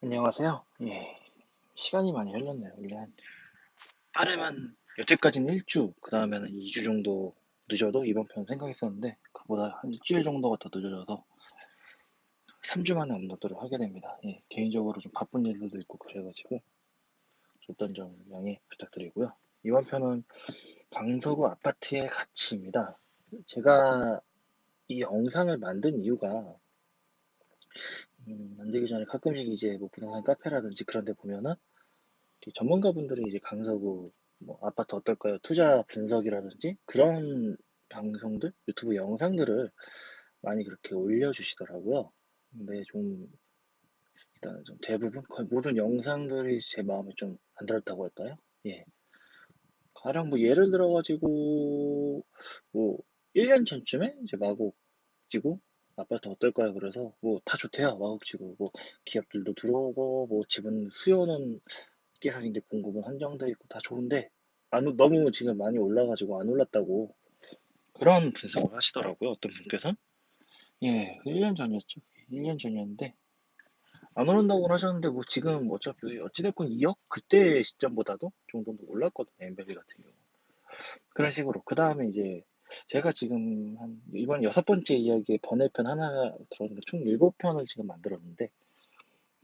안녕하세요. 예, 시간이 많이 흘렀네요. 원래 빠르면 여태까지는 1주, 그 다음에는 2주 정도 늦어도 이번 편 생각했었는데 그보다 한 일주일 정도가 더 늦어져서 3주 만에 업로드를 하게 됩니다. 예, 개인적으로 좀 바쁜 일들도 있고 그래가지고 어떤 점 양해 부탁드리고요. 이번 편은 강서구 아파트의 가치입니다. 제가 이 영상을 만든 이유가 만들기 전에 가끔씩 이제 뭐 부동산 카페라든지 그런 데 보면은 전문가분들이 이제 강서구 뭐 아파트 어떨까요? 투자 분석이라든지 그런 방송들, 유튜브 영상들을 많이 그렇게 올려주시더라고요. 근데 좀 일단 좀 대부분 거의 모든 영상들이 제 마음에 좀 안 들었다고 할까요? 예. 가령 뭐 예를 들어가지고 뭐 1년 전쯤에 이제 마곡지구 아파트 어떨까요? 그래서 뭐 다 좋대요. 마곡지구 뭐 기업들도 들어오고 뭐 집은 수요는 계산인데 공급은 한정돼 있고 다 좋은데 너무 지금 많이 올라가지고 안 올랐다고 그런 분석을 하시더라고요. 어떤 분께서. 예, 1년 전이었죠. 1년 전이었는데 안 오른다고 하셨는데 뭐 지금 어차피 어찌됐건 2억 그때 시점보다도 정도 올랐거든요. 엠베비 같은 경우. 그런 식으로. 그 다음에 이제 제가 지금 한 이번 여섯 번째 이야기의 번외편 하나 들었는데 총 7편을 지금 만들었는데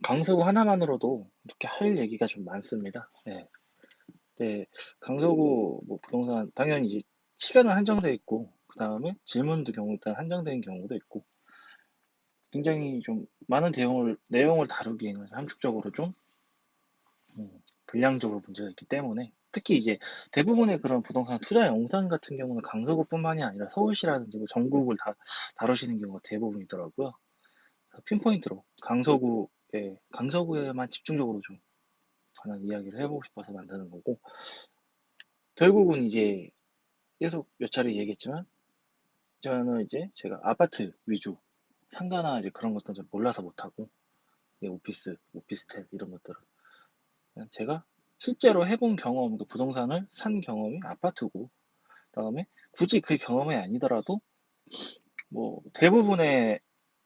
강서구 하나만으로도 이렇게 할 얘기가 좀 많습니다. 예. 네, 강서구 뭐 부동산 당연히 이제 시간은 한정돼 있고 그 다음에 질문도 경우 따라 한정된 경우도 있고 굉장히 좀 많은 내용을 다루기에는 함축적으로 좀 분량적으로 문제가 있기 때문에 특히 이제 대부분의 그런 부동산 투자 영상 같은 경우는 강서구뿐만이 아니라 서울시라든지 뭐 전국을 다 다루시는 경우가 대부분이더라고요. 핀포인트로 강서구에만 집중적으로 좀 관한 이야기를 해보고 싶어서 만드는 거고 결국은 이제 계속 몇 차례 얘기했지만 저는 이제 제가 아파트 위주 상가나 이제 그런 것들은 잘 몰라서 못하고 오피스텔 이런 것들은 그냥 제가 실제로 해본 경험, 그 부동산을 산 경험이 아파트고 그다음에 굳이 그 경험이 아니더라도 뭐 대부분의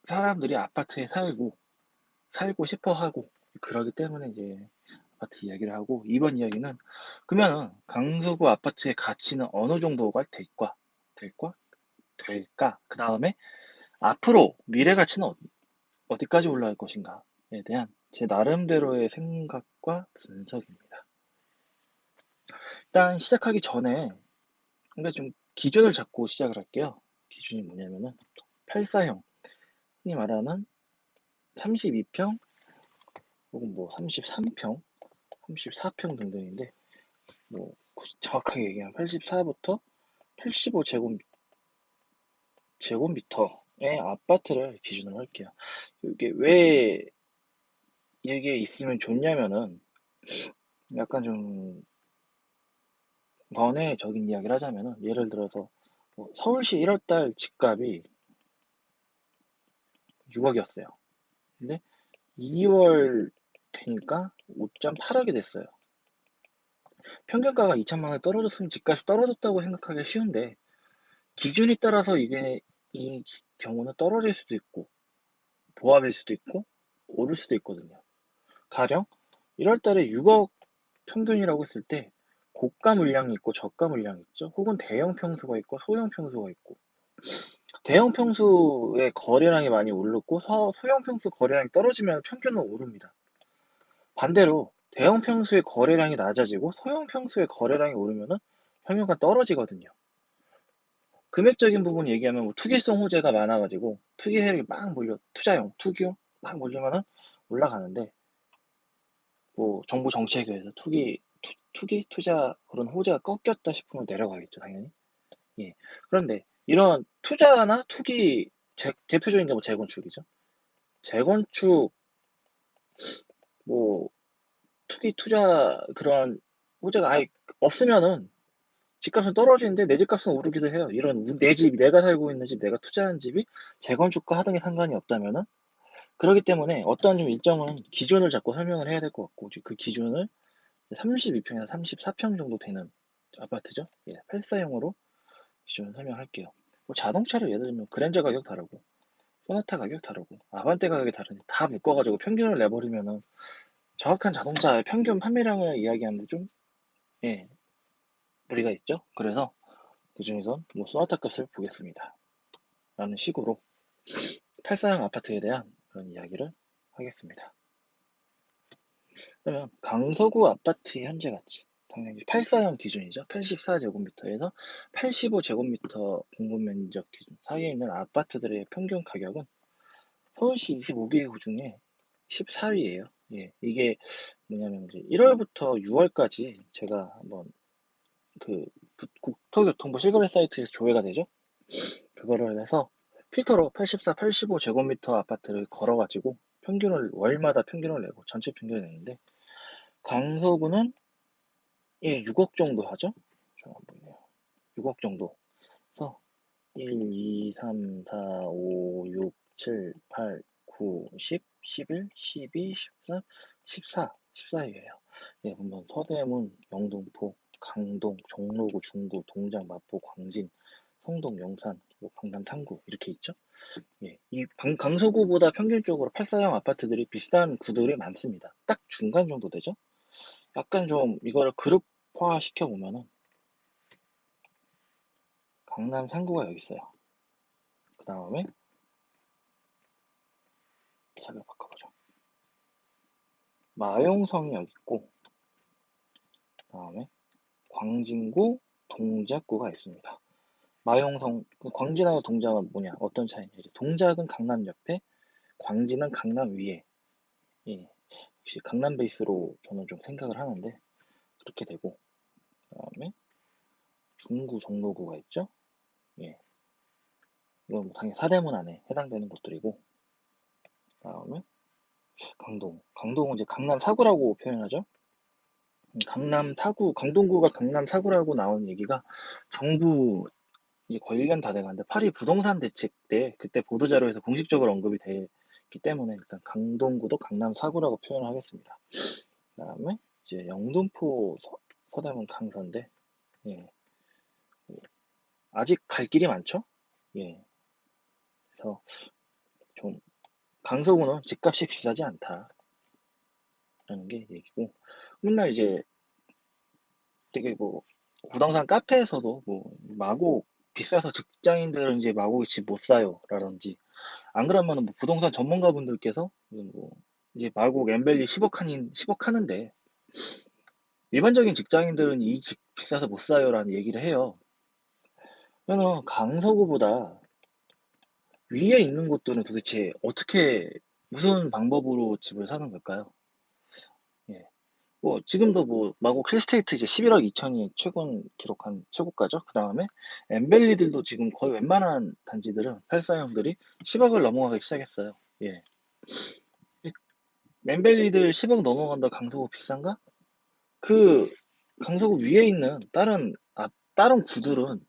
사람들이 아파트에 살고 싶어 하고 그러기 때문에 이제 아파트 이야기를 하고 이번 이야기는 그러면은 강서구 아파트의 가치는 어느 정도가 될까? 그 다음에 앞으로 미래 가치는 어디까지 올라갈 것인가에 대한 제 나름대로의 생각과 분석입니다. 일단 시작하기 전에 그러니까 좀 기준을 잡고 시작을 할게요. 기준이 뭐냐면은 84형, 흔히 말하는 32평 혹은 뭐 33평, 34평 등등인데 뭐 정확하게 얘기하면 84부터 85 제곱미터의 아파트를 기준으로 할게요. 이게 왜 이게 있으면 좋냐면은 약간 좀 번외적인 이야기를 하자면은 예를 들어서 뭐 서울시 1월달 집값이 6억이었어요. 근데 2월 되니까 5.8억이 됐어요. 평균가가 2천만 원 떨어졌으면 집값이 떨어졌다고 생각하기 쉬운데 기준에 따라서 이게 이 경우는 떨어질 수도 있고 보합일 수도 있고 오를 수도 있거든요. 가령 1월달에 6억 평균이라고 했을 때 고가 물량이 있고 저가 물량이 있죠. 혹은 대형 평수가 있고 소형 평수가 있고 대형 평수의 거래량이 많이 오르고 소형 평수 거래량이 떨어지면 평균은 오릅니다. 반대로 대형 평수의 거래량이 낮아지고 소형 평수의 거래량이 오르면은 평균가 떨어지거든요. 금액적인 부분 얘기하면 뭐 투기성 호재가 많아가지고 투기 세력이 막 몰려 투자용 투기용 막 몰리면은 올라가는데 뭐 정부 정책에 의해서 투기 투자 그런 호재가 꺾였다 싶으면 내려가겠죠 당연히. 예. 그런데 이런 투자나 투기 대표적인 게 뭐 재건축이죠. 재건축 뭐 투기 투자 그런 호재가 아예 없으면은 집값은 떨어지는데 내 집값은 오르기도 해요. 이런 내 집, 내가 살고 있는 집, 내가 투자한 집이 재건축과 하등에 상관이 없다면은 그렇기 때문에 어떤 좀 일정은 기준을 잡고 설명을 해야 될 것 같고 그 기준을 32평에서 34평 정도 되는 아파트죠. 예, 8사형으로 기준을 설명할게요. 뭐 자동차로 예를 들면 그랜저 가격 다르고 소나타 가격 다르고 아반떼 가격이 다르니 다 묶어가지고 평균을 내버리면은 정확한 자동차의 평균 판매량을 이야기하는데 좀 예, 무리가 있죠. 그래서 그중에선 뭐 소나타 값을 보겠습니다. 라는 식으로 84형 아파트에 대한 그런 이야기를 하겠습니다. 그러면 강서구 아파트의 현재 가치 당연히 84형 기준이죠. 84제곱미터에서 85제곱미터 공급 면적 기준 사이에 있는 아파트들의 평균 가격은 서울시 25개 구 중에 14위예요. 예, 이게 뭐냐면 이제 1월부터 6월까지 제가 한번 그 국토교통부 실거래 사이트에서 조회가 되죠. 그거를 해서 필터로 84, 85제곱미터 아파트를 걸어가지고 평균을 월마다 평균을 내고 전체 평균을 내는데 강서구는 예, 6억 정도 하죠. 좀 안 보이네요. 6억 정도. 그래서 1, 2, 3, 4, 5, 6, 7, 8, 9, 10, 11, 12, 13, 14, 14위에요. 예, 보면 서대문, 영등포, 강동, 종로구, 중구, 동작, 마포, 광진, 성동, 용산, 뭐 강남 3구 이렇게 있죠. 예, 이 강서구보다 평균적으로 84형 아파트들이 비싼 구들이 많습니다. 딱 중간 정도 되죠. 약간 좀 이거를 그룹화 시켜 보면은 강남 3구가 여기 있어요. 그 다음에 기차를 바꿔보죠. 마용성이 여기 있고, 그 다음에 광진구, 동작구가 있습니다. 마용성, 광진하고 동작은 뭐냐? 어떤 차이냐? 동작은 강남 옆에, 광진은 강남 위에. 예, 역시 강남 베이스로 저는 좀 생각을 하는데 그렇게 되고, 그 다음에 중구, 종로구가 있죠? 예, 이건 뭐 당연히 사대문 안에 해당되는 곳들이고, 그 다음에 강동, 강동은 이제 강남 4구라고 표현하죠? 강남 타구, 강동구가 강남 4구라고 나온 얘기가 정부 이제 거의 1년 다 돼가는데 파리 부동산 대책 때 그때 보도자료에서 공식적으로 언급이 됐기 때문에 일단 강동구도 강남 4구라고 표현을 하겠습니다. 그다음에 이제 영등포 서대문 강서인데 예, 아직 갈 길이 많죠? 예, 그래서 좀 강서구는 집값이 비싸지 않다라는 게 얘기고 맨날 이제 되게 뭐 부동산 카페에서도 뭐 마구 비싸서 직장인들은 이제 마구 집 못 사요라든지 안 그러면은 뭐 부동산 전문가분들께서 뭐 이제 마곡 엠벨리 10억 하는데 일반적인 직장인들은 이 집 비싸서 못 사요라는 얘기를 해요. 그러면 강서구보다 위에 있는 곳들은 도대체 어떻게 무슨 방법으로 집을 사는 걸까요? 예. 뭐 지금도 뭐 마곡 힐스테이트 이제 11억 2천이 최근 기록한 최고가죠. 그 다음에 엠벨리들도 지금 거의 웬만한 단지들은 84형들이 10억을 넘어가기 시작했어요. 예. 엠벨리들 10억 넘어간다 강서구 비싼가? 그 강서구 위에 있는 다른 구들은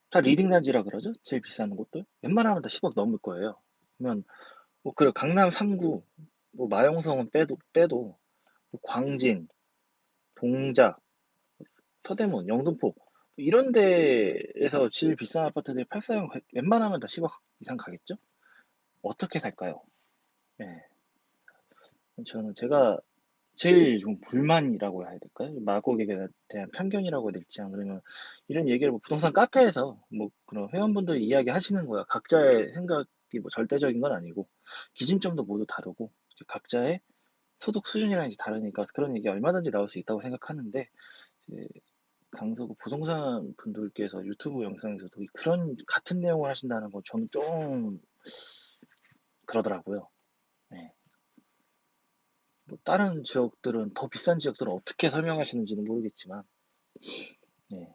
다 리딩 단지라 그러죠? 제일 비싼 곳들 웬만하면 다 10억 넘을 거예요. 그러면 뭐 그 강남 3구 뭐 마용성은 빼도 뭐 광진, 동작, 서대문, 영등포 이런 데에서 제일 비싼 아파트들이 84형 웬만하면 다 10억 이상 가겠죠? 어떻게 살까요? 예. 저는 제가 제일 좀 불만이라고 해야 될까요? 마곡에 대한 편견이라고 해야 될지 안 그러면 이런 얘기를 뭐 부동산 카페에서 뭐 그런 회원분들이 이야기 하시는 거야. 각자의 생각이 뭐 절대적인 건 아니고 기준점도 모두 다르고 각자의 소득 수준이랑 이제 다르니까 그런 얘기 얼마든지 나올 수 있다고 생각하는데 이제 강서구 부동산 분들께서 유튜브 영상에서도 그런 같은 내용을 하신다는 건 저는 좀 그러더라고요. 네. 뭐 다른 지역들은 더 비싼 지역들은 어떻게 설명하시는지는 모르겠지만 네.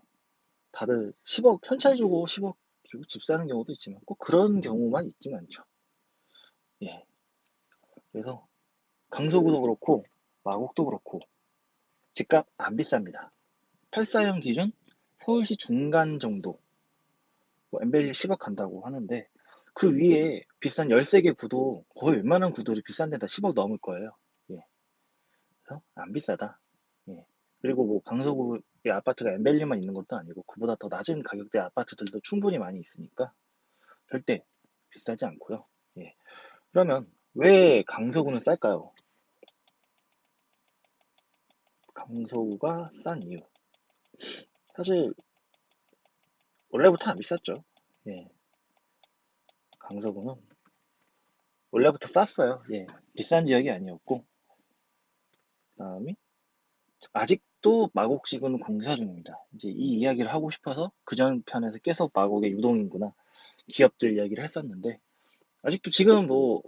다들 10억 현찰 주고 10억 주고 집 사는 경우도 있지만 꼭 그런 경우만 있진 않죠. 예. 그래서 강서구도 그렇고 마곡도 그렇고 집값 안 비쌉니다. 84형 기준 서울시 중간 정도 뭐 엠벨리 10억 간다고 하는데 그 위에 비싼 13개 구도 거의 웬만한 구들이 비싼 데다 10억 넘을 거예요. 예. 그래서 안 비싸다. 예. 그리고 뭐 강서구의 아파트가 엠벨리만 있는 것도 아니고 그보다 더 낮은 가격대 아파트들도 충분히 많이 있으니까 절대 비싸지 않고요. 예. 그러면 왜 강서구는 쌀까요? 강서구가 싼 이유. 사실 원래부터 안 비쌌죠. 예. 강서구는 원래부터 쌌어요. 예. 비싼 지역이 아니었고, 그다음에 아직도 마곡지구는 공사 중입니다. 이제 이 이야기를 하고 싶어서 그전 편에서 계속 마곡의 유동인구나 기업들 이야기를 했었는데, 아직도 지금 뭐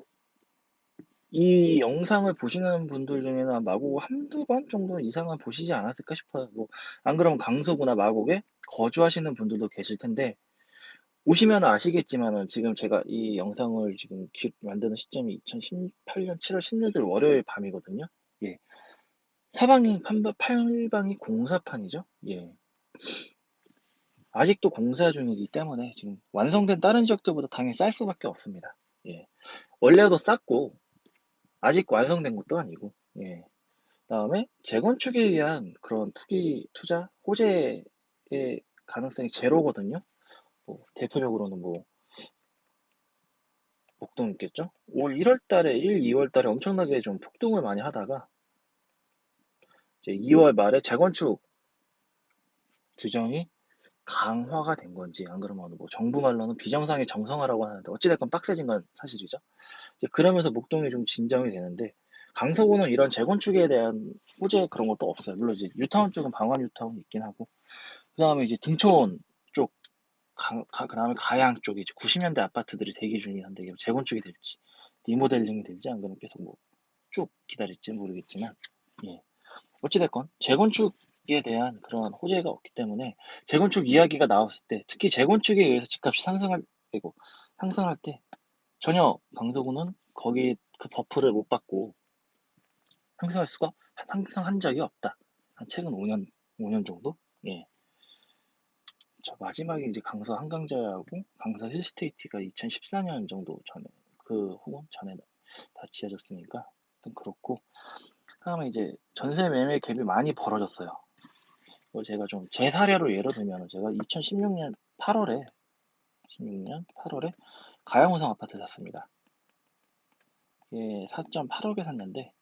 이 영상을 보시는 분들 중에는 마곡 한두 번 정도 이상은 보시지 않았을까 싶어요. 뭐, 안 그러면 강서구나 마곡에 거주하시는 분들도 계실 텐데, 오시면 아시겠지만은 지금 제가 이 영상을 지금 만드는 시점이 2018년 7월 16일 월요일 밤이거든요. 예. 팔방이 공사판이죠. 예. 아직도 공사 중이기 때문에 지금 완성된 다른 지역들보다 당연히 쌀 수밖에 없습니다. 예. 원래도 쌌고, 아직 완성된 것도 아니고, 예. 그다음에 재건축에 의한 그런 투자, 호재의 가능성이 제로거든요. 뭐 대표적으로는 뭐 목동 있겠죠? 올 1월 달에 2월 달에 엄청나게 좀 폭등을 많이 하다가 이제 2월 말에 재건축 규정이 강화가 된 건지 안 그러면 뭐 정부 말로는 비정상의 정상화라고 하는데 어찌됐건 빡세진 건 사실이죠. 이제 그러면서 목동이 좀 진정이 되는데 강서구는 이런 재건축에 대한 호재 그런 것도 없어요. 물론 이제 뉴타운 쪽은 방환 뉴타운이 있긴 하고 그다음에 이제 등촌 쪽 그다음에 가양 쪽에 이제 90년대 아파트들이 대기 중이긴 한데 이게 재건축이 될지 리모델링이 될지 안 그러면 계속 뭐 쭉 기다릴지 모르겠지만 예. 어찌됐건 재건축에 대한 그런 호재가 없기 때문에 재건축 이야기가 나왔을 때 특히 재건축에 의해서 집값이 상승할 때 전혀 강서구는 거기 그 버프를 못 받고 상승한 적이 없다. 한 최근 5년 정도? 예. 저 마지막에 이제 강서 한강자하고 강서 힐스테이트가 2014년 정도 전에 그 혹은 전에 다 지어졌으니까 좀 그렇고 다음에 이제 전세 매매 갭이 많이 벌어졌어요. 제가 좀 제 사례로 예를 들면 제가 2016년 8월에 가양우성 아파트 샀습니다. 예, 4.8억에 샀는데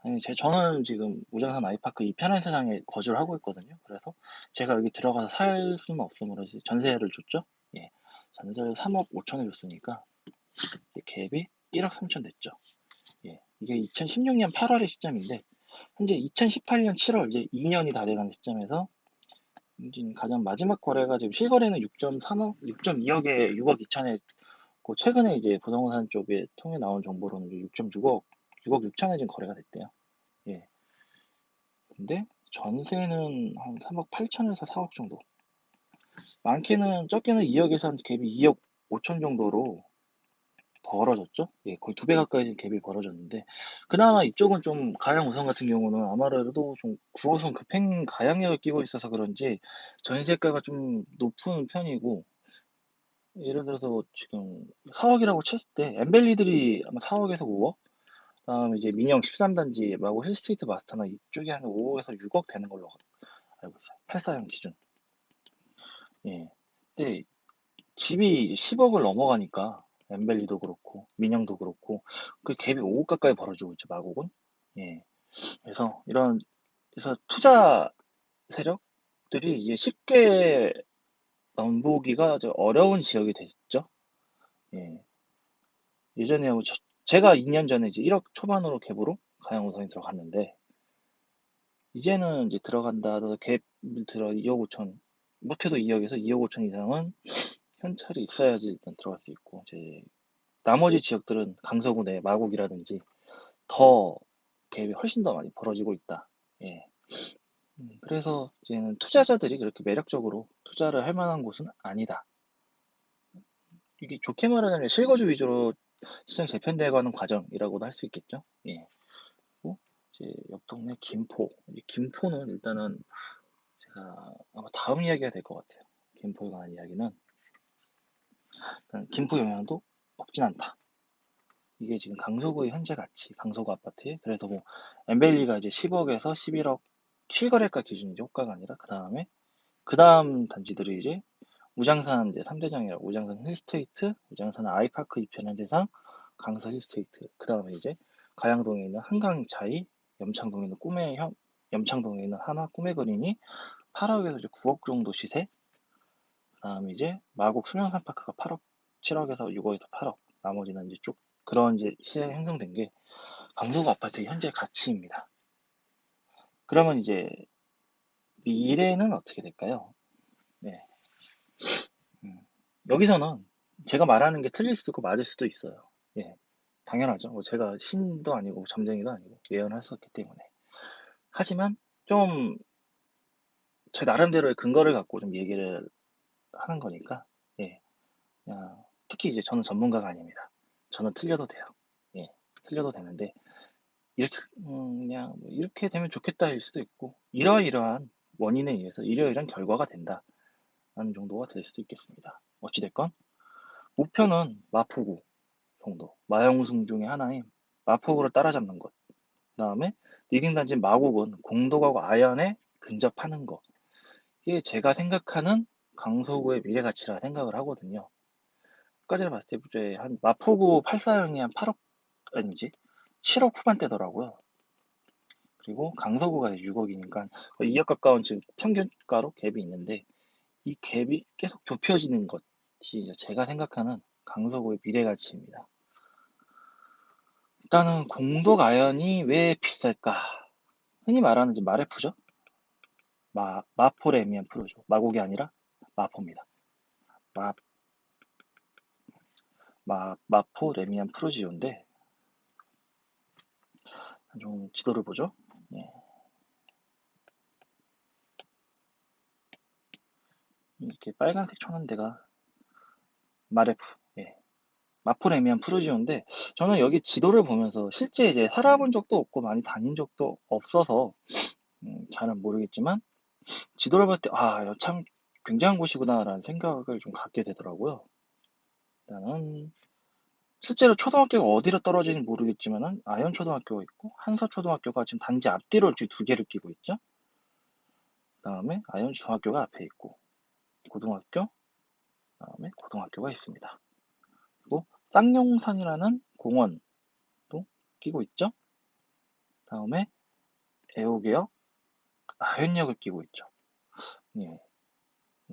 아니, 저는 지금 우장산 아이파크 이 편한 세상에 거주를 하고 있거든요. 그래서 제가 여기 들어가서 살 수는 없으므로 이제 전세를 줬죠. 예, 전세를 3억 5천에 줬으니까 갭이 1억 3천 됐죠. 예, 이게 2016년 8월의 시점인데 현재 2018년 7월 이제 2년이 다 돼가는 시점에서 지금 가장 마지막 거래가 지금 실거래는 6.3억, 6.2억에 6억 2천에 최근에 이제 부동산 쪽에 통해 나온 정보로는 6.6억, 6억 6천에 지금 거래가 됐대요. 예. 근데 전세는 한 3억 8천에서 4억 정도. 많게는 적게는 2억에서 갭이 2억 5천 정도로 벌어졌죠. 예, 거의 2배 가까이 갭이 벌어졌는데 그나마 이쪽은 좀 가양 우선 같은 경우는 아무래도 좀 9호선 급행 가양역을 끼고 있어서 그런지 전세가가 좀 높은 편이고 예를 들어서 지금 4억이라고 쳤을 때 엠벨리들이 아마 4억에서 5억 그다음에 이제 민영 13단지 마고 힐스테이트 마스터나 이쪽이 한 5억에서 6억 되는 걸로 알고 있어요. 84형 기준. 예. 근데 집이 이제 10억을 넘어가니까 엠벨리도 그렇고 민영도 그렇고 그 갭이 5억 가까이 벌어지고 있죠 마곡은. 예. 그래서 투자 세력들이 이제 쉽게 넘보기가 어려운 지역이 됐죠. 예. 예전에 제가 2년 전에 이제 1억 초반으로 갭으로 가양우선에 들어갔는데 이제는 이제 들어간다 하더라도 갭을 들어 2억 5천 못해도 2억에서 2억 5천 이상은 현찰이 있어야지 일단 들어갈 수 있고 이제 나머지 지역들은 강서구 내 마곡이라든지 더 갭이 훨씬 더 많이 벌어지고 있다. 예. 그래서 이제는 투자자들이 그렇게 매력적으로 투자를 할 만한 곳은 아니다. 이게 좋게 말하자면 실거주 위주로 시장 재편돼가는 과정이라고도 할 수 있겠죠. 예. 그리고 이제 옆 동네 김포. 김포는 일단은 제가 아마 다음 이야기가 될 것 같아요. 김포에 관한 이야기는 일단 김포 영향도 없진 않다. 이게 지금 강서구의 현재 가치, 강서구 아파트에 그래서 뭐 엠벨리가 이제 10억에서 11억 실거래가 기준이죠. 호가가 아니라 그 다음 단지들이 이제 우장산 이제 3대장이라고 우장산 힐스테이트, 우장산 아이파크 2편 현대상, 강서 힐스테이트. 그 다음에 이제 가양동에 있는 한강차이, 염창동에 있는 염창동에 있는 하나 꿈의 그린이 8억에서 이제 9억 정도 시세. 그 다음에 이제 마곡 수명산파크가 8억, 7억에서 6억에서 8억. 나머지는 이제 쭉 그런 이제 시세가 형성된 게 강서구 아파트의 현재 가치입니다. 그러면 이제 미래는 어떻게 될까요? 네. 여기서는 제가 말하는 게 틀릴 수도 있고 맞을 수도 있어요. 예. 당연하죠. 뭐 제가 신도 아니고 점쟁이도 아니고 예언할 수 없기 때문에. 하지만 좀 제 나름대로의 근거를 갖고 좀 얘기를 하는 거니까, 예. 특히 이제 저는 전문가가 아닙니다. 저는 틀려도 돼요. 예. 틀려도 되는데, 이렇게, 그냥, 뭐 이렇게 되면 좋겠다일 수도 있고, 이러이러한 원인에 의해서 이러이러한 결과가 된다. 라는 정도가 될 수도 있겠습니다. 어찌됐건, 목표는 마포구 정도, 마영우승 중에 하나인 마포구를 따라잡는 것. 그 다음에 리딩단지 마곡은 공덕하고 아현에 근접하는 것. 이게 제가 생각하는 강서구의 미래 가치라 생각을 하거든요. 아까 전에 봤을 때 이제 한 마포구 84형이 한 8억 아니지 7억 후반대더라고요. 그리고 강서구가 6억이니까 2억 가까운 지금 평균가로 갭이 있는데 이 갭이 계속 좁혀지는 것이 이제 제가 생각하는 강서구의 미래 가치입니다. 일단은 공덕 아현이 왜 비쌀까? 흔히 말하는 이제 마레프죠. 마포레미안 프로죠. 마곡이 아니라 마포입니다. 마포 레미안 프루지오인데 좀 지도를 보죠. 예. 이렇게 빨간색 쳐놓은 데가 마레프, 예. 마포 레미안 프루지오인데 저는 여기 지도를 보면서 실제 이제 살아본 적도 없고 많이 다닌 적도 없어서 잘은 모르겠지만 지도를 볼 때 참 굉장한 곳이구나라는 생각을 좀 갖게 되더라고요. 일단은 실제로 초등학교가 어디로 떨어지는지 모르겠지만은 아현 초등학교가 있고 한서 초등학교가 지금 단지 앞뒤로 지금 두 개를 끼고 있죠. 그다음에 아현 중학교가 앞에 있고 고등학교, 그다음에 고등학교가 있습니다. 그리고 쌍용산이라는 공원도 끼고 있죠. 다음에 애호개역, 아현역을 끼고 있죠. 예.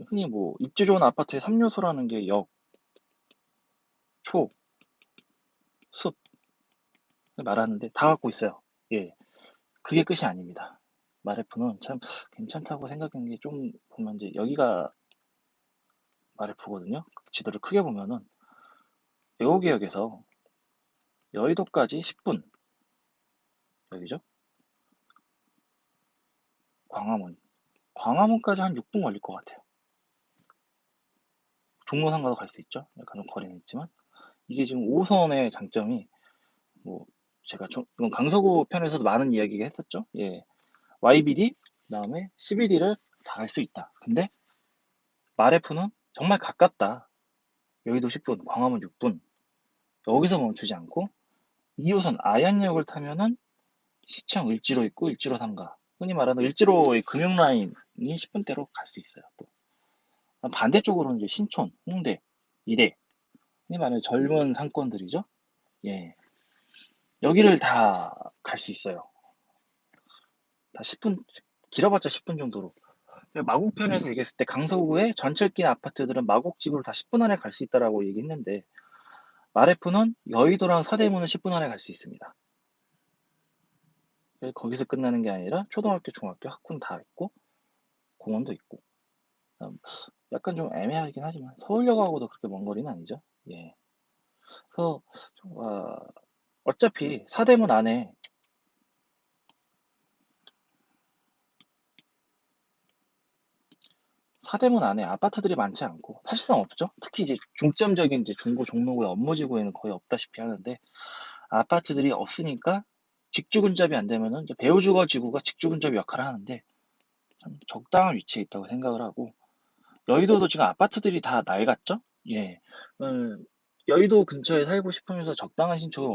흔히 뭐 입지 좋은 아파트의 3요소라는 게 역, 초, 숲 말하는데 다 갖고 있어요. 예. 그게 끝이 아닙니다. 마레프는 참 괜찮다고 생각한 게 좀 보면 이제 여기가 마레프거든요. 지도를 크게 보면은 애호개역에서 여의도까지 10분 여기죠. 광화문까지 한 6분 걸릴 것 같아요. 종로상가도 갈 수 있죠. 약간 좀 거리는 있지만 이게 지금 5선의 장점이 뭐 제가 이건 강서구 편에서도 많은 이야기가 했었죠. 예, YBD 그다음에 CBD를 다 갈 수 있다. 근데 마레프는 정말 가깝다. 여의도 10분, 광화문 6분. 여기서 멈추지 않고 2호선 아현역을 타면은 시청 을지로 있고 을지로 상가. 흔히 말하는 을지로의 금융 라인이 10분대로 갈 수 있어요. 또 반대쪽으로는 이제 신촌, 홍대, 이대. 흔히 말하는 젊은 상권들이죠. 예. 여기를 다 갈 수 있어요. 다 10분, 길어봤자 10분 정도로. 마곡편에서 얘기했을 때 강서구의 전철 낀 아파트들은 마곡집으로 다 10분 안에 갈 수 있다라고 얘기했는데 마레프는 여의도랑 서대문은 10분 안에 갈 수 있습니다. 거기서 끝나는 게 아니라 초등학교, 중학교, 학군 다 있고 공원도 있고 약간 좀 애매하긴 하지만 서울역하고도 그렇게 먼 거리는 아니죠. 예. 그래서 어차피 서대문 안에 아파트들이 많지 않고 사실상 없죠. 특히 이제 중점적인 이제 중구 종로구의 업무지구에는 거의 없다시피 하는데 아파트들이 없으니까 직주 근접이 안 되면은 이제 배우주거 지구가 직주 근접 역할을 하는데 참 적당한 위치에 있다고 생각을 하고 여의도도 지금 아파트들이 다 낡았죠. 예. 여의도 근처에 살고 싶으면서 적당한 신축을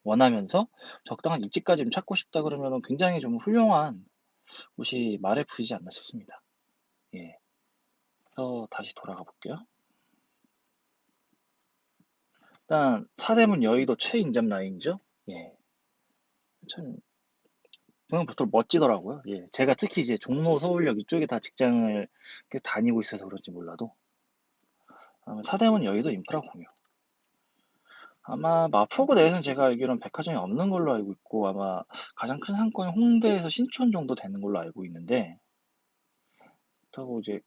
원하면서 적당한 입지까지 좀 찾고 싶다 그러면은 굉장히 좀 훌륭한 곳이 마레프이지 않나 싶습니다. 예. 그래서 다시 돌아가 볼게요. 일단 사대문 여의도 최인접 라인이죠. 예, 참 그냥 보통 멋지더라고요. 예, 제가 특히 이제 종로, 서울역 이쪽에 다 직장을 계속 다니고 있어서 그런지 몰라도 사대문 여의도 인프라 공유. 아마 마포구 내에서는 제가 알기로는 백화점이 없는 걸로 알고 있고 아마 가장 큰 상권이 홍대에서 신촌 정도 되는 걸로 알고 있는데 그렇다고 이제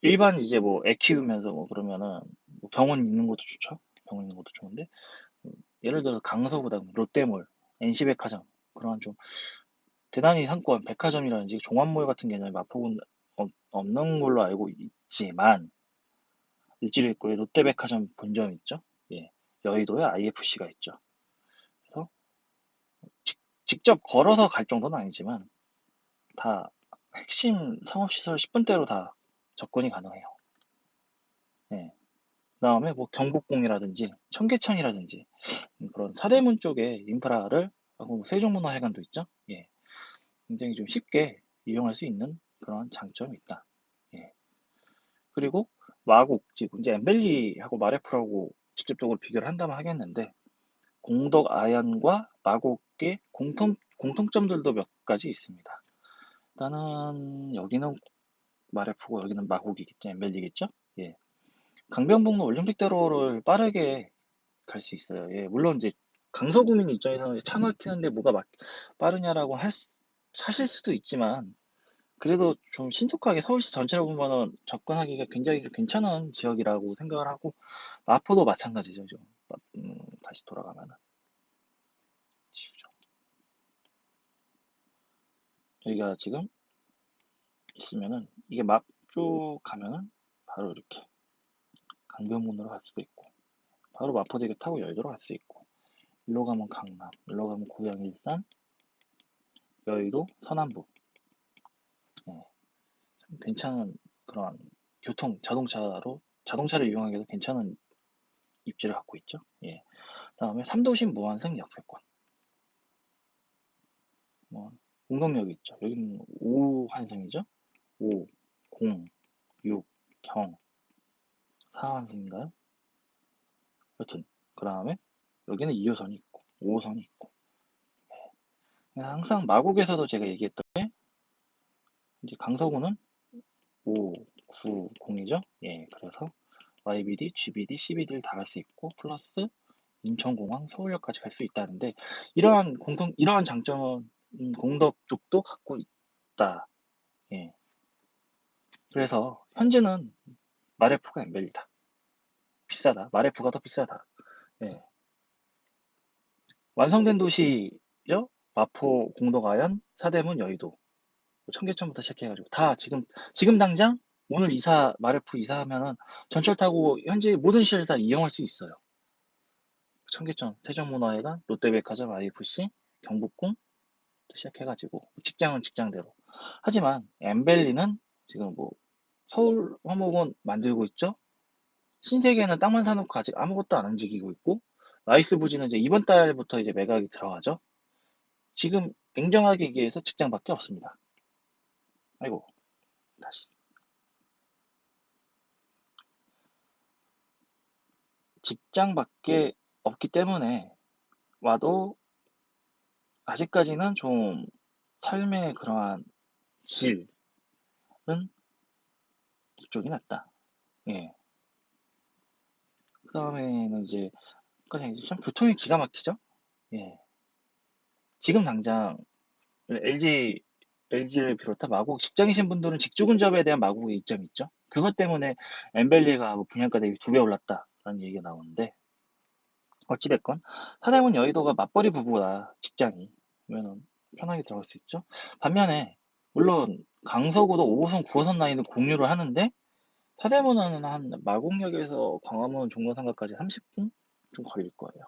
일반 이제 뭐 애 키우면서 뭐 그러면은 뭐 병원 있는 것도 좋죠. 병원 있는 것도 좋은데 예를 들어서 강서구다 롯데몰, NC백화점 그런 좀 대단히 상권 백화점이라든지 종합몰 같은 개념이 마포구는 없는 걸로 알고 있지만 일지로 롯데백화점 본점 있죠. 예, 여의도에 IFC가 있죠. 그래서 직접 걸어서 갈 정도는 아니지만 다 핵심 상업시설 10분대로 다 접근이 가능해요. 예. 그다음에 뭐 경복궁이라든지 청계천이라든지 그런 사대문 쪽에 인프라를 하고 뭐 세종문화회관도 있죠. 예. 굉장히 좀 쉽게 이용할 수 있는 그런 장점이 있다. 예. 그리고 마곡 지금 이제 엠벨리하고 마레프라고 직접적으로 비교를 한다면 하겠는데 공덕 아현과 마곡의 공통점들도 몇 가지 있습니다. 일단은 여기는 마레프고 여기는 마곡이겠죠. 엠벨리겠죠. 예. 강변북로 올림픽대로를 빠르게 갈 수 있어요. 예, 물론 이제 강서구민 입장에서는 차 막히는데 뭐가 빠르냐라고 하실 수도 있지만 그래도 좀 신속하게 서울시 전체로 보면은 접근하기가 굉장히 괜찮은 지역이라고 생각을 하고 마포도 마찬가지죠. 좀. 다시 돌아가면은 지우죠. 여기가 지금 있으면은 이게 막 쭉 가면은 바로 이렇게 강변문으로 갈 수도 있고 바로 마포대교 타고 여의도로 갈 수 있고 일로 가면 강남, 일로 가면 고양 일산, 여의도, 서남부. 예, 참 괜찮은 그런 자동차를 이용하기에도 괜찮은 입지를 갖고 있죠. 예. 다음에 삼도심 무한승 역세권. 뭐 공동역이 있죠. 여기는 5환승이죠. 5, 0, 6, 경, 4환승인가요? 여튼 그 다음에 여기는 2호선이 있고 5호선이 있고 항상 마곡에서도 제가 얘기했던 게 이제 강서구는 5, 9, 0이죠. 예, 그래서 YBD, GBD, CBD를 다 갈 수 있고 플러스 인천공항, 서울역까지 갈 수 있다는데 이러한 장점은 공덕 쪽도 갖고 있다. 예. 그래서 현재는 마레프가 엠벨리다. 비싸다. 마레프가 더 비싸다. 예. 완성된 도시죠? 마포, 공덕아연, 사대문, 여의도, 청계천부터 시작해가지고 다 지금 당장 오늘 마레프 이사하면은 전철 타고 현재 모든 시를 다 이용할 수 있어요. 청계천, 세종문화회관, 롯데백화점, IFC, 경복궁 시작해가지고 직장은 직장대로. 하지만 엠벨리는 지금 뭐 서울 화목은 만들고 있죠. 신세계는 땅만 사놓고 아직 아무것도 안 움직이고 있고 라이스 부지는 이제 이번 달부터 이제 매각이 들어가죠. 지금 냉정하게 얘기해서 직장밖에 없습니다. 아이고 다시 직장밖에 없기 때문에 와도 아직까지는 좀 삶의 그러한 질은 이쪽이 낫다. 예. 그 다음에는 이제 그냥 참 교통이 기가 막히죠. 예. 지금 당장 LG를 비롯한 마곡 직장이신 분들은 직주 근접에 대한 마곡의 이점이 있죠. 그것 때문에 엠벨리가 뭐 분양가 대비 2배 올랐다라는 얘기가 나오는데 어찌됐건 사대문 여의도가 맞벌이 부부다 직장이 그러면 편하게 들어갈 수 있죠. 반면에 물론 강서구도 5호선, 9호선 라인을 공유를 하는데 사대문은 한 마곡역에서 광화문 종로상가까지 30분 좀 걸릴 거예요.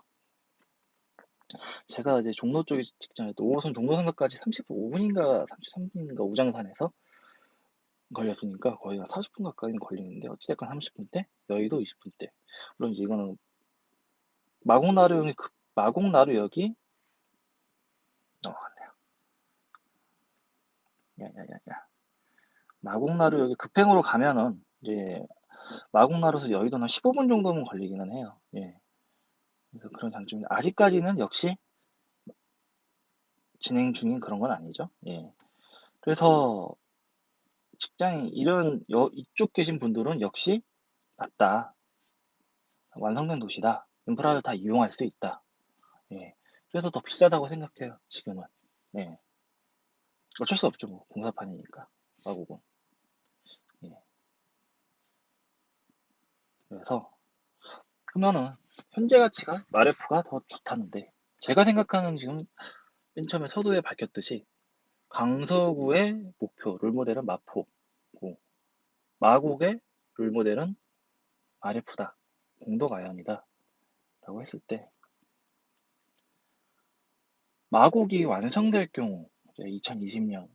제가 이제 종로 쪽에 직장에 또 5호선 종로상가까지 35분인가 33분인가 우장산에서 걸렸으니까 거의 한 40분 가까이는 걸리는데 어찌됐건 30분대, 여의도 20분대. 물론 이제 이거는 마곡나루역이 넘어갔네요. 야야야야. 마곡나루역이 급행으로 가면은 이제 마곡나루에서 여의도는 15분 정도면 걸리기는 해요. 예. 그래서 그런 장점이 아직까지는 역시 진행 중인 그런 건 아니죠. 예. 그래서 직장이 이런 이쪽 계신 분들은 역시 맞다. 완성된 도시다. 인프라를 다 이용할 수 있다. 예. 그래서 더 비싸다고 생각해요. 지금은. 예. 어쩔 수 없죠. 뭐 공사판이니까. 마곡은. 예. 그래서 그러면은 현재 가치가 마레프가 더 좋다는데 제가 생각하는 지금 맨 처음에 서두에 밝혔듯이 강서구의 목표 롤모델은 마포고 마곡의 롤모델은 마레프다. 공덕아연이다. 라고 했을 때 마곡이 완성될 경우 2020년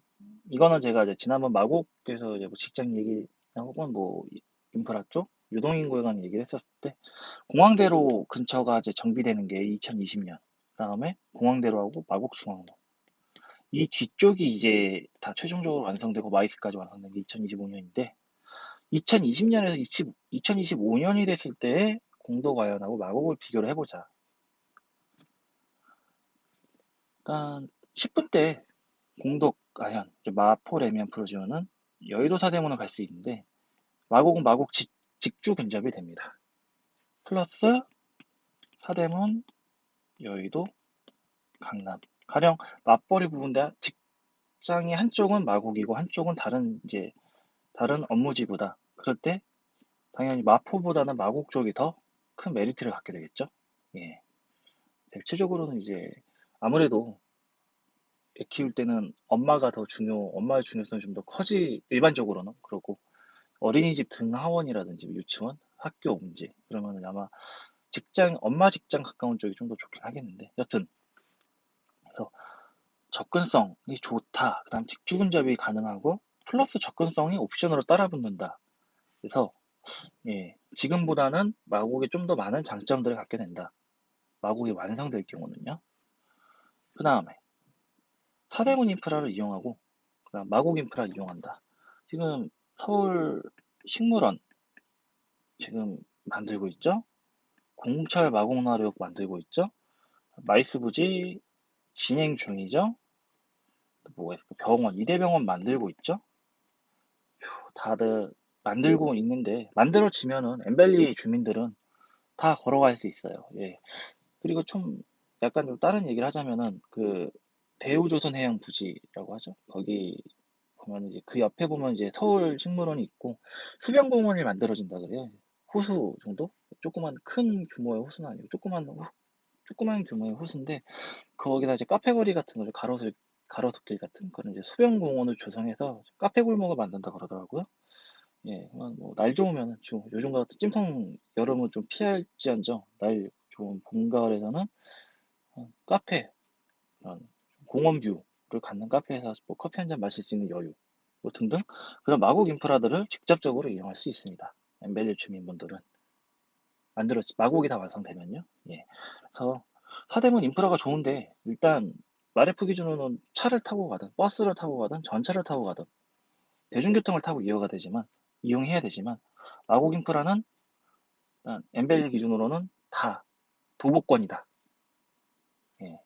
이거는 제가 이제 지난번 마곡에서 이제 뭐 직장 얘기 혹은 뭐 인프라 쪽 유동인구에 관한 얘기를 했었을 때 공항대로 근처가 이제 정비되는 게 2020년 그다음에 공항대로하고 마곡중앙로 이 뒤쪽이 이제 다 최종적으로 완성되고 마이스까지 완성된 게 2025년인데 2020년에서 2025년이 됐을 때 공덕아연하고 마곡을 비교를 해보자. 일단 10분 대 공덕 아현, 마포 레미안 프로지오는 여의도 사대문을 갈 수 있는데 마곡은 마곡 직주 근접이 됩니다. 플러스 사대문, 여의도, 강남. 가령 맞벌이 부분인데 직장이 한쪽은 마곡이고 한쪽은 다른 업무지구다. 그럴 때 당연히 마포보다는 마곡 쪽이 더 큰 메리트를 갖게 되겠죠. 예. 대체적으로는 이제 아무래도 애 키울 때는 엄마의 중요성이 좀 더 일반적으로는 그러고 어린이집 등하원이라든지 유치원, 학교 옮지 그러면 아마 엄마 직장 가까운 쪽이 좀 더 좋긴 하겠는데 여튼 그래서 접근성이 좋다. 그다음 직주 근접이 가능하고 플러스 접근성이 옵션으로 따라붙는다. 그래서 예, 지금보다는 마곡에 좀 더 많은 장점들을 갖게 된다. 마곡이 완성될 경우는요. 그 다음에 사대문 인프라를 이용하고 그다음 마곡 인프라 이용한다. 지금 서울 식물원 지금 만들고 있죠. 공철 마곡나루역 만들고 있죠. 마이스 부지 진행 중이죠. 뭐가 있을까? 이대병원 만들고 있죠. 다들 만들고 있는데 만들어지면은 엠벨리 주민들은 다 걸어갈 수 있어요. 예. 그리고 좀 약간 좀 다른 얘기를 하자면은 그 대우조선해양 부지라고 하죠. 거기 보면 이제 그 옆에 보면 이제 서울 식물원이 있고 수변공원이 만들어진다 그래요. 호수 정도? 조그만 큰 규모의 호수는 아니고 조그만 규모의 호수인데 거기다 이제 카페 거리 같은 거를 가로수길 같은 그런 이제 수변공원을 조성해서 카페 골목을 만든다 그러더라고요. 예, 뭐날 좋으면 요즘 같은 찜통 여름은 좀 피할지언정 날 좋은 봄 가을에서는 카페 그런 공원 뷰를 갖는 카페에서 뭐 커피 한 잔 마실 수 있는 여유 뭐 등등 그런 마곡 인프라들을 직접적으로 이용할 수 있습니다. 엠벨리 주민분들은 마곡이 다 완성되면요. 예. 그래서 사대문 인프라가 좋은데 일단 마레프 기준으로는 차를 타고 가든 버스를 타고 가든 전차를 타고 가든 대중교통을 타고 이용해야 되지만 마곡 인프라는 일단 엠벨리 기준으로는 다 도보권이다. 예.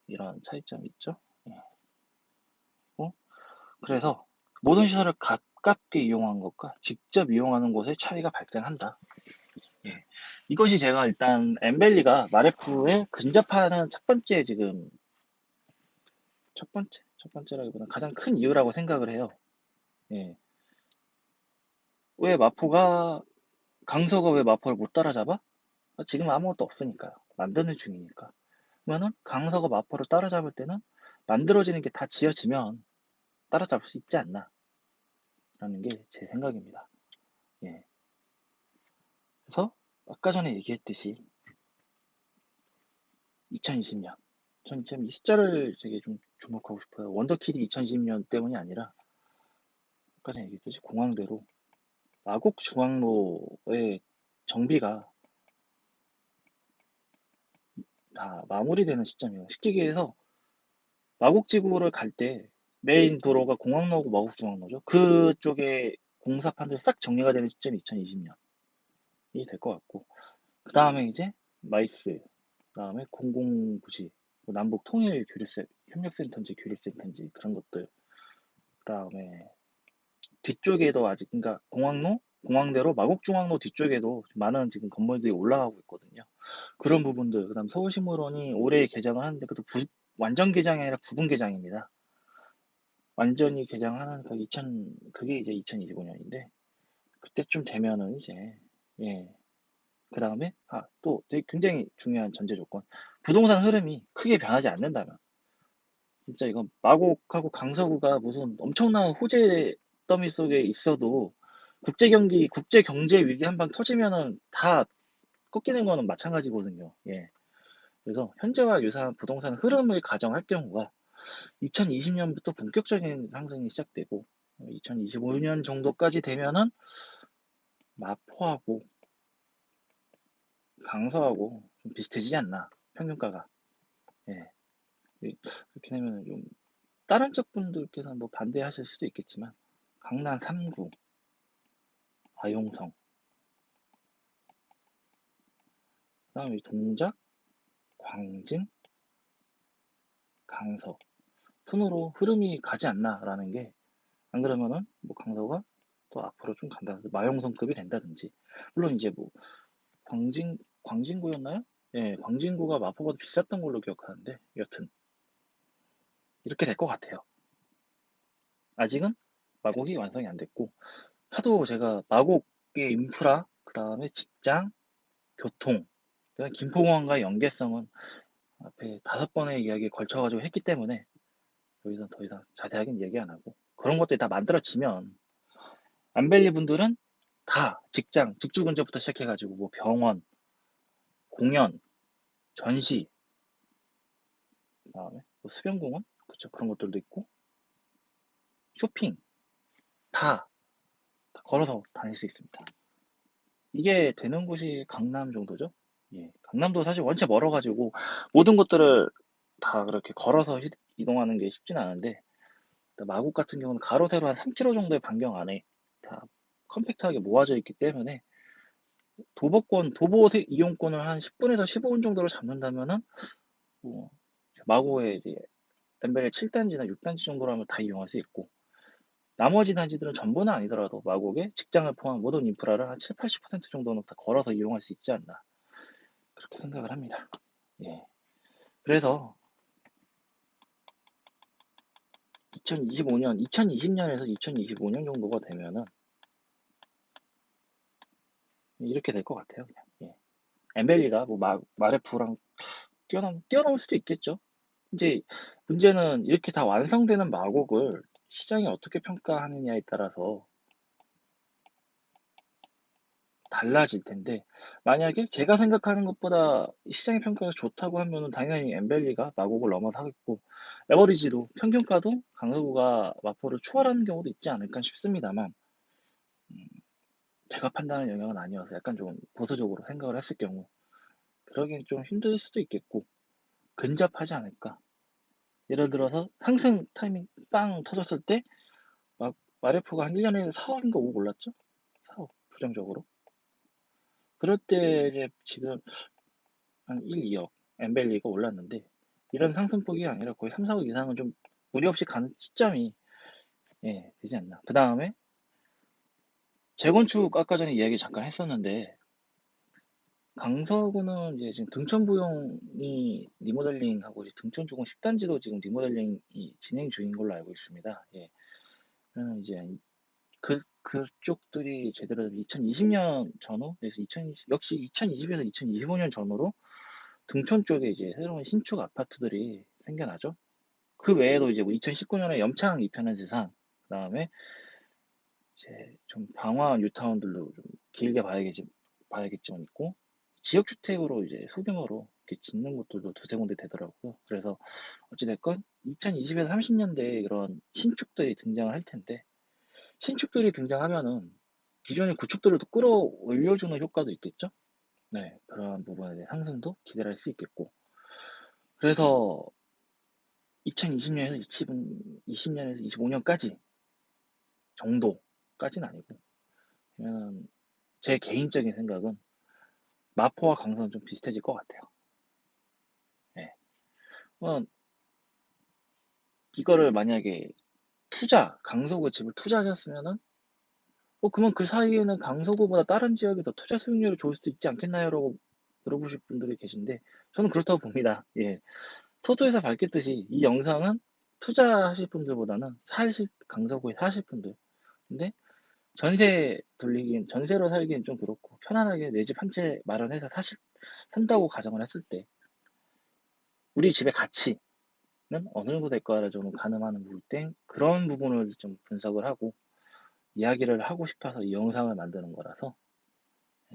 이런 차이점이 있죠. 예. 어? 그래서 모든 시설을 가깝게 이용한 것과 직접 이용하는 곳에 차이가 발생한다. 예. 이것이 제가 일단 엠벨리가 마레프에 근접하는 첫 번째라기보다 가장 큰 이유라고 생각을 해요. 예. 왜 강서가 왜 마포를 못 따라잡아? 지금 아무것도 없으니까요. 만드는 중이니까. 그러면은 강서가 마포를 따라잡을 때는 만들어지는 게 다 지어지면 따라잡을 수 있지 않나. 라는 게 제 생각입니다. 예. 그래서 아까 전에 얘기했듯이 2020년. 전 지금 이 숫자를 되게 좀 주목하고 싶어요. 원더키드 2020년 때문이 아니라 아까 전에 얘기했듯이 공항대로 마곡 중앙로의 정비가 다 마무리되는 시점이에요. 쉽게 얘기해서 마곡지구를 갈 때 메인 도로가 공항로고 마곡 중앙로죠. 그쪽에 공사판들 싹 정리가 되는 시점이 2020년이 될 것 같고 그 다음에 이제 마이스 그다음에 공공부지, 뭐 남북 통일 협력센터인지 교류센터인지 그런 것들. 그다음에 뒤쪽에도 아직, 그러니까 공항대로 마곡중앙로 뒤쪽에도 많은 지금 건물들이 올라가고 있거든요. 그런 부분들. 그다음 서울시물원이 올해 개장을 하는데 그것도 완전 개장이 아니라 부분 개장입니다. 완전히 개장하는 그게 이제 2025년인데 그때쯤 되면은 이제, 예. 그다음에 또 되게 굉장히 중요한 전제 조건. 부동산 흐름이 크게 변하지 않는다면. 진짜 이건 마곡하고 강서구가 무슨 엄청난 호재 더미 속에 있어도 국제 경제 위기 한 방 터지면은 다 꺾이는 거는 마찬가지거든요. 예. 그래서 현재와 유사한 부동산 흐름을 가정할 경우가 2020년부터 본격적인 상승이 시작되고 2025년 정도까지 되면은 마포하고 강서하고 좀 비슷해지지 않나, 평균가가. 예. 그렇게 되면 좀 다른 쪽 분들께서는 뭐 반대하실 수도 있겠지만 강남 3구, 아용성, 그다음에 동작, 광진, 강서 순으로 흐름이 가지 않나라는 게, 안 그러면은 뭐 강서가 또 앞으로 좀 간다, 마용성급이 된다든지. 물론 이제 뭐 광진구였나요? 예, 광진구가 마포보다 비쌌던 걸로 기억하는데 여튼 이렇게 될 것 같아요. 아직은 마곡이 완성이 안 됐고, 하도 제가 마곡의 인프라, 그 다음에 직장, 교통, 그다음에 김포공항과의 연계성은 앞에 5번의 이야기에 걸쳐가지고 했기 때문에 여기서 더 이상 자세하게는 얘기 안 하고, 그런 것들이 다 만들어지면 안벨리 분들은 다 직장, 직주 근접부터 시작해가지고 뭐 병원, 공연, 전시, 그다음에 뭐 수변공원, 그쵸, 그런 것들도 있고 쇼핑 다 걸어서 다닐 수 있습니다. 이게 되는 곳이 강남 정도죠. 예, 강남도 사실 원체 멀어가지고 모든 것들을 다 그렇게 걸어서 이동하는 게 쉽진 않은데, 마곡 같은 경우는 가로 세로 한 3km 정도의 반경 안에 다 컴팩트하게 모아져 있기 때문에 도보 이용권을 한 10분에서 15분 정도로 잡는다면은 뭐 마곡에 이제 엠벨의 7단지나 6단지 정도라면 다 이용할 수 있고, 나머지 단지들은 전부는 아니더라도 마곡에 직장을 포함한 모든 인프라를 한 7, 80% 정도는 다 걸어서 이용할 수 있지 않나, 그렇게 생각을 합니다. 예. 그래서 2020년에서 2025년 정도가 되면은 이렇게 될 것 같아요. 그냥. 예. 엠벨리가 뭐 마레프랑 뛰어넘을 수도 있겠죠. 이제 문제는 이렇게 다 완성되는 마곡을 시장이 어떻게 평가하느냐에 따라서 달라질 텐데, 만약에 제가 생각하는 것보다 시장의 평가가 좋다고 하면은 당연히 엠벨리가 마곡을 넘어서겠고, 에버리지도 평균가도 강서구가 마포를 추월하는 경우도 있지 않을까 싶습니다만, 음, 제가 판단하는 영역은 아니어서 약간 좀 보수적으로 생각을 했을 경우 그러긴 좀 힘들 수도 있겠고 근접하지 않을까. 예를 들어서 상승 타이밍 빵 터졌을 때 마레프가 한 1년에 4억인가 5억 올랐죠? 4억 부정적으로. 그럴 때 이제 지금 한 1, 2억 엠벨리가 올랐는데, 이런 상승폭이 아니라 거의 3, 4억 이상은 좀 무리 없이 가는 시점이, 예, 되지 않나. 그 다음에 재건축 아까 전에 이야기 잠깐 했었는데, 강서구는 이제 지금 등촌부용이 리모델링하고 등촌주공 10단지도 지금 리모델링이 진행 중인 걸로 알고 있습니다. 예. 그러면 이제 그쪽들이 제대로 2020년 전후, 그래서 역시 2020에서 2025년 전후로 등촌 쪽에 이제 새로운 신축 아파트들이 생겨나죠. 그 외에도 이제 뭐 2019년에 염창 이편한 세상, 그다음에 이제 좀 방화한 뉴타운들로 좀 길게 봐야겠지만 있고, 지역주택으로 이제 소규모로 이렇게 짓는 곳들도 두세 군데 되더라고요. 그래서 어찌됐건 2020에서 30년대에 이런 신축들이 등장을 할 텐데, 신축들이 등장하면은 기존의 구축들을 또 끌어올려주는 효과도 있겠죠? 네, 그런 부분에 대해 상승도 기대를 할 수 있겠고. 그래서 2020년에서 20년에서 25년까지 정도까지는 아니고, 그러면 제 개인적인 생각은 마포와 강서는 좀 비슷해질 것 같아요. 어, 이거를 만약에 강서구 집을 투자하셨으면은, 그러면 그 사이에는 강서구보다 다른 지역이 더 투자 수익률이 좋을 수도 있지 않겠나요? 라고 물어보실 분들이 계신데, 저는 그렇다고 봅니다. 예. 서두에서 밝혔듯이 이 영상은 투자하실 분들보다는 강서구에 사실 분들. 근데 전세로 살기엔 좀 그렇고, 편안하게 내 집 한 채 마련해서 산다고 가정을 했을 때, 우리 집의 가치는 어느 정도 될 거를 좀 가늠하는 부분 때, 그런 부분을 좀 분석을 하고, 이야기를 하고 싶어서 이 영상을 만드는 거라서,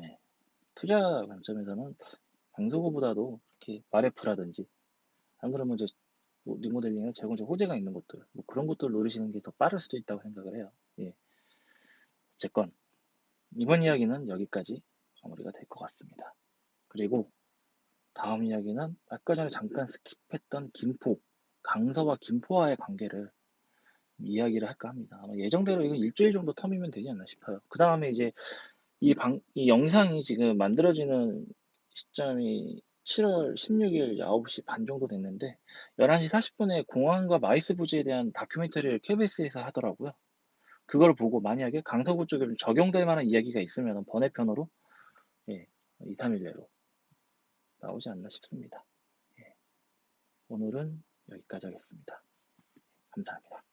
예, 투자 관점에서는 강서구보다도 이렇게 마레프라든지, 안 그러면 이제 뭐 리모델링이나 재건축 호재가 있는 곳들, 뭐 그런 곳들 노리시는 게 더 빠를 수도 있다고 생각을 해요. 예, 어쨌건 이번 이야기는 여기까지 마무리가 될 것 같습니다. 그리고 다음 이야기는 아까 전에 잠깐 스킵했던 강서와 김포와의 관계를 이야기를 할까 합니다. 아마 예정대로 이건 일주일 정도 텀이면 되지 않나 싶어요. 그 다음에 이제 이 영상이 지금 만들어지는 시점이 7월 16일 9시 반 정도 됐는데, 11시 40분에 공항과 마이스 부지에 대한 다큐멘터리를 KBS에서 하더라고요. 그걸 보고 만약에 강서구 쪽에 좀 적용될 만한 이야기가 있으면 번외편으로, 예, 2, 3일 내로 나오지 않나 싶습니다. 예, 오늘은 여기까지 하겠습니다. 감사합니다.